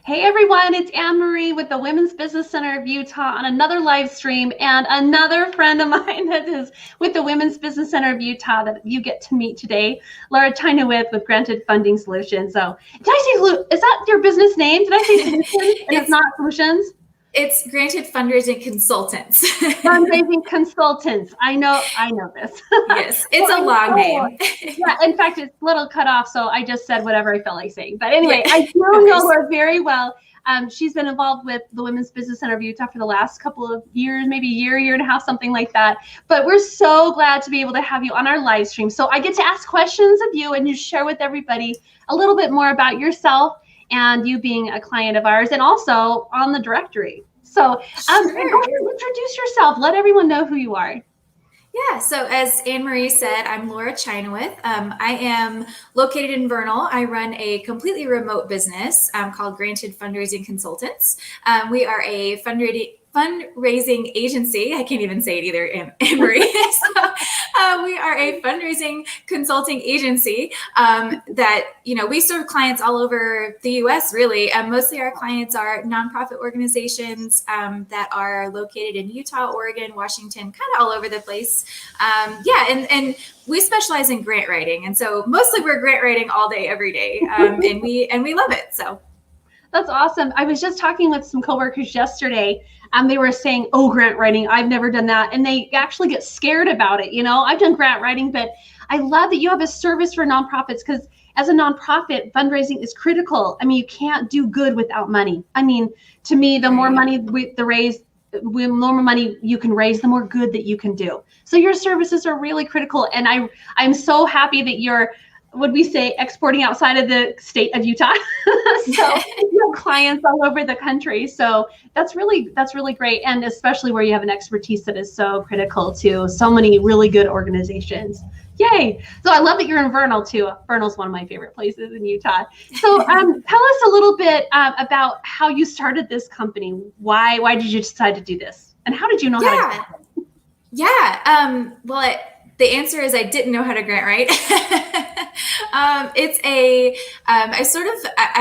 Hey everyone, it's Anne-Marie with the Women's Business Center of Utah on another live stream, and another friend of mine that is with the Women's Business Center of Utah that you get to meet today, Laura Chynoweth with Granted Funding Solutions. So did I say, is that your business name? Did I say solutions and it's not solutions? It's Granted Fundraising Consultants. Fundraising Consultants. I know this. Yes, it's a long name. Yeah, in fact, it's a little cut off, so I just said whatever I felt like saying. But anyway, Yeah. I do know her very well. She's been involved with the Women's Business Center of Utah for the last couple of years, maybe a year and a half, something like that. But we're so glad to be able to have you on our live stream. So I get to ask questions of you and you share with everybody a little bit more about yourself and you being a client of ours and also on the directory. So introduce yourself. Let everyone know who you are. Yeah, so as Anne-Marie said, I'm Laura Chynoweth. I am located in Vernal. I run a completely remote business called Granted Fundraising Consultants. We are a fundraising agency. I can't even say it either, Anne-Marie. So, we are a fundraising consulting agency that, we serve clients all over the U.S., really. Mostly our clients are nonprofit organizations that are located in Utah, Oregon, Washington, kind of all over the place. And we specialize in grant writing. And so mostly we're grant writing all day, every day. And we love it. So that's awesome. I was just talking with some coworkers yesterday. They were saying, grant writing, I've never done that. And they actually get scared about it. I've done grant writing, but I love that you have a service for nonprofits because as a nonprofit, fundraising is critical. I mean, you can't do good without money. I mean, to me, the more money the more money you can raise, the more good that you can do. So your services are really critical. And I'm so happy that you're, would we say, exporting outside of the state of Utah. So you have clients all over the country. So that's really great. And especially where you have an expertise that is so critical to so many really good organizations. Yay. So I love that you're in Vernal too. Vernal's one of my favorite places in Utah. So tell us a little bit about how you started this company. Why did you decide to do this? And how did you know how to do it? Yeah. Well, the answer is I didn't know how to grant write. I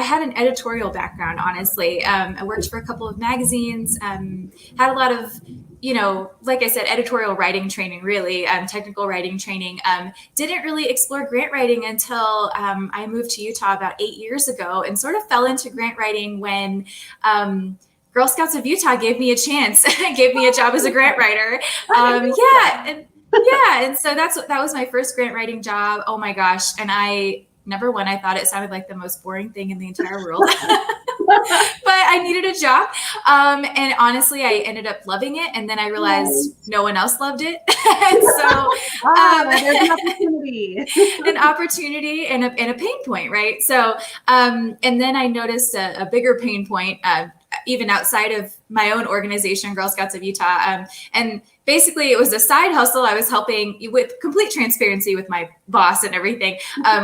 had an editorial background, honestly. I worked for a couple of magazines, had a lot of, like I said, editorial writing training, really, technical writing training. Didn't really explore grant writing until I moved to Utah about 8 years ago and sort of fell into grant writing when Girl Scouts of Utah gave me a chance, gave me a job as a grant writer. And so that was my first grant writing job. Oh my gosh. And I thought it sounded like the most boring thing in the entire world, but I needed a job. And honestly, I ended up loving it. And then I realized no one else loved it. And so there's an opportunity and a pain point, right? So, and then I noticed a bigger pain point, even outside of my own organization, Girl Scouts of Utah. And basically it was a side hustle. I was helping, with complete transparency with my boss and everything,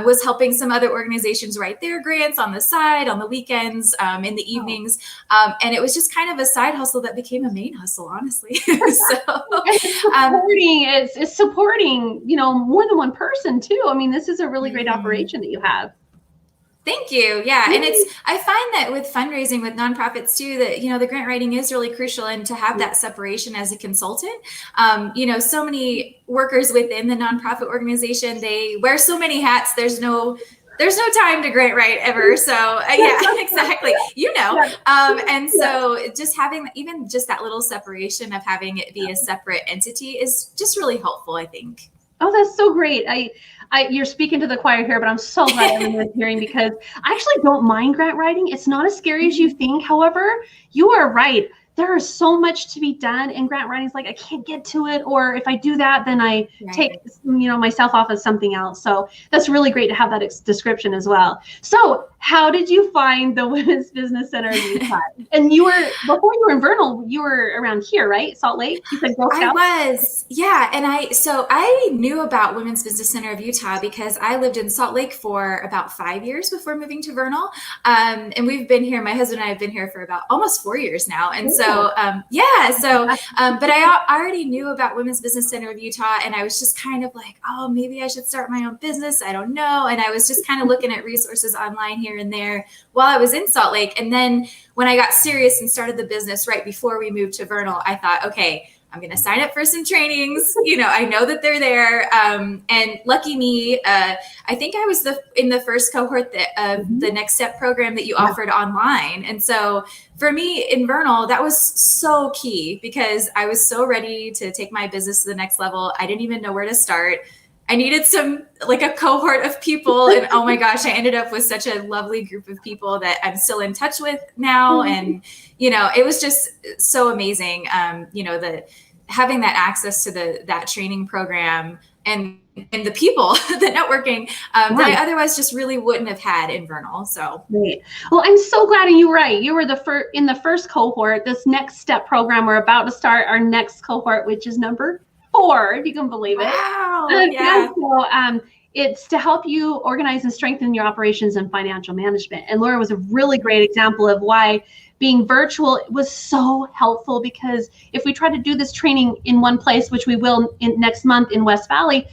was helping some other organizations write their grants on the side, on the weekends, in the evenings. And it was just kind of a side hustle that became a main hustle, honestly. It's supporting, more than one person too. I mean, this is a really great operation that you have. Thank you. Yeah. And I find that with fundraising with nonprofits too, that, the grant writing is really crucial, and to have that separation as a consultant. So many workers within the nonprofit organization, they wear so many hats. There's no time to grant write ever. So yeah, exactly. And so just having even just that little separation of having it be a separate entity is just really helpful, I think. Oh, that's so great. You're speaking to the choir here, but I'm so glad everyone's hearing, because I actually don't mind grant writing. It's not as scary as you think. However, you are right. There is so much to be done, and grant writing is like, I can't get to it. Or if I do that, then I take, myself off as something else. So that's really great to have that description as well. So how did you find the Women's Business Center in Utah? And before you were in Vernal, you were around here, right? Salt Lake? You said Girl Scouts? I was, yeah. And I knew about Women's Business Center of Utah because I lived in Salt Lake for about 5 years before moving to Vernal. And we've been here, my husband and I have been here for about almost 4 years now. And so So but I already knew about Women's Business Center of Utah, and I was just kind of like, oh, maybe I should start my own business. I don't know. And I was just kind of looking at resources online here and there while I was in Salt Lake. And then when I got serious and started the business right before we moved to Vernal, I thought, okay, I'm going to sign up for some trainings. I know that they're there. And lucky me, I think I was in the first cohort of the Next Step program that you offered online. And so for me in Vernal, that was so key because I was so ready to take my business to the next level. I didn't even know where to start. I needed a cohort of people. And oh my gosh, I ended up with such a lovely group of people that I'm still in touch with now. And, it was just so amazing. Having that access to that training program and the people, the networking that I otherwise just really wouldn't have had in Vernal. So great. Well, I'm so glad, and you're right. You were in the first cohort. This Next Step program, we're about to start our next cohort, which is number 4, if you can believe it. Wow. Yeah. So it's to help you organize and strengthen your operations and financial management. And Laura was a really great example of why being virtual was so helpful, because if we try to do this training in one place, which we will next month in West Valley,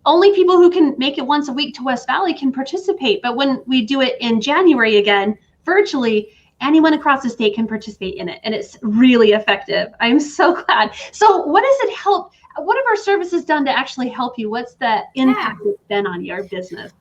only people who can make it once a week to West Valley can participate. But when we do it in January again, virtually, anyone across the state can participate in it. And it's really effective. I'm so glad. So what does it help? What have our services done to actually help you? What's the impact it's been on your business?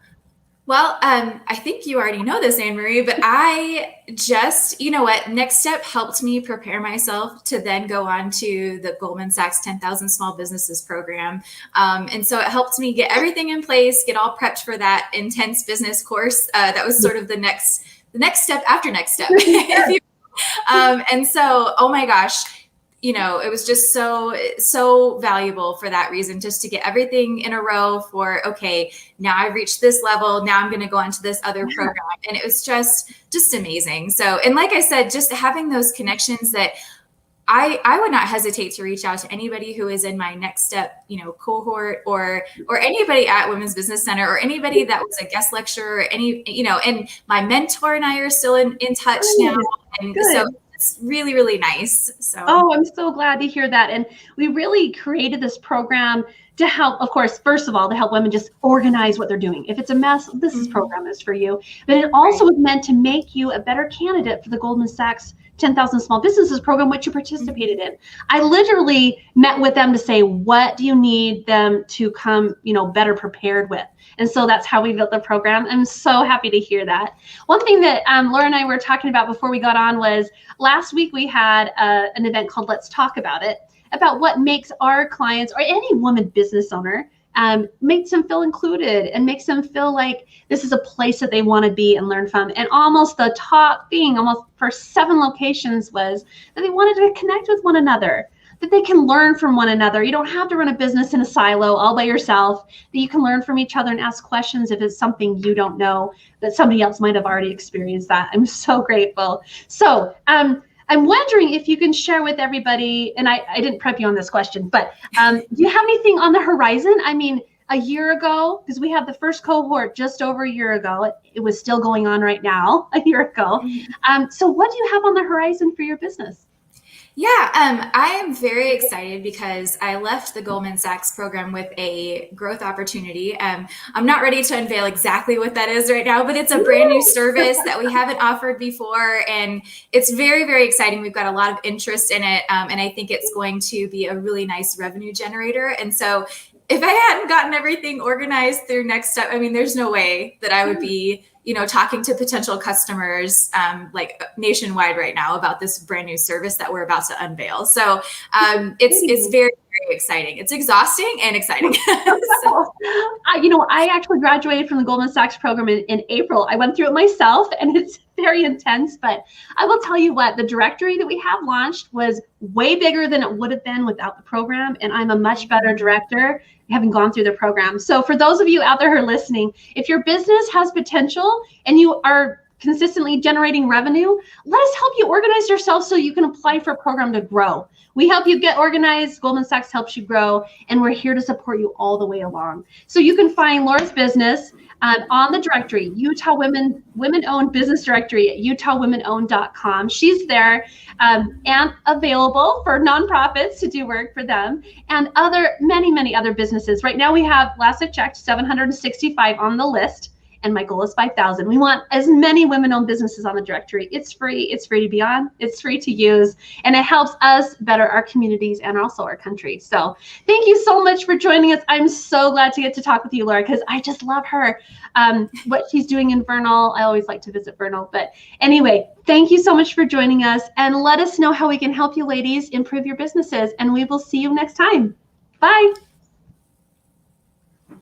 Well, I think you already know this, Anne Marie, but I just, Next Step helped me prepare myself to then go on to the Goldman Sachs 10,000 Small Businesses program. And so it helped me get everything in place, get all prepped for that intense business course. That was sort of the next step after Next Step. And so, oh my gosh, it was just so valuable for that reason, just to get everything in a row for, okay, now I've reached this level. Now I'm going to go on to this other program. And it was just amazing. So, and like I said, just having those connections that I would not hesitate to reach out to anybody who is in my Next Step, cohort or anybody at Women's Business Center or anybody that was a guest lecturer or and my mentor and I are still in touch now. And so it's really, really nice. So, I'm so glad to hear that. And we really created this program to help, of course, first of all, to help women just organize what they're doing. If it's a mess, this program is for you. But it also was meant to make you a better candidate for the Goldman Sachs 10,000 Small Businesses program, which you participated in. I literally met with them to say, what do you need them to come, better prepared with? And so that's how we built the program. I'm so happy to hear that. One thing that Laura and I were talking about before we got on was last week we had an event called Let's Talk About It, about what makes our clients or any woman business owner makes them feel included and makes them feel like this is a place that they want to be and learn from. And almost the top thing, almost for 7 locations, was that they wanted to connect with one another, that they can learn from one another. You don't have to run a business in a silo all by yourself, that you can learn from each other and ask questions if it's something you don't know, that somebody else might have already experienced that. I'm so grateful. So, I'm wondering if you can share with everybody, and I didn't prep you on this question, but do you have anything on the horizon? I mean, a year ago, because we had the first cohort just over a year ago. It was still going on right now, a year ago. So what do you have on the horizon for your business? Yeah, I am very excited because I left the Goldman Sachs program with a growth opportunity. I'm not ready to unveil exactly what that is right now, but it's a brand new service that we haven't offered before. And it's very, very exciting. We've got a lot of interest in it. And I think it's going to be a really nice revenue generator. And so if I hadn't gotten everything organized through Next Step, I mean, there's no way that I would be talking to potential customers like nationwide right now about this brand new service that we're about to unveil. So it's very, very exciting. It's exhausting and exciting. So. I actually graduated from the Goldman Sachs program in April. I went through it myself, and it's very intense. But I will tell you what, the directory that we have launched was way bigger than it would have been without the program. And I'm a much better director having gone through the program. So for those of you out there who are listening, if your business has potential and you are consistently generating revenue, let us help you organize yourself so you can apply for a program to grow. We help you get organized. Goldman Sachs helps you grow, and we're here to support you all the way along. So you can find Laura's business on the directory, Utah Women-Owned Business Directory at utahwomenowned.com. She's there and available for nonprofits to do work for them and many other businesses. Right now we have, last I checked, 765 on the list. And my goal is 5,000. We want as many women-owned businesses on the directory. It's free. It's free to be on. It's free to use. And it helps us better our communities and also our country. So thank you so much for joining us. I'm so glad to get to talk with you, Laura, because I just love her. What she's doing in Vernal. I always like to visit Vernal. But anyway, thank you so much for joining us. And let us know how we can help you ladies improve your businesses. And we will see you next time. Bye.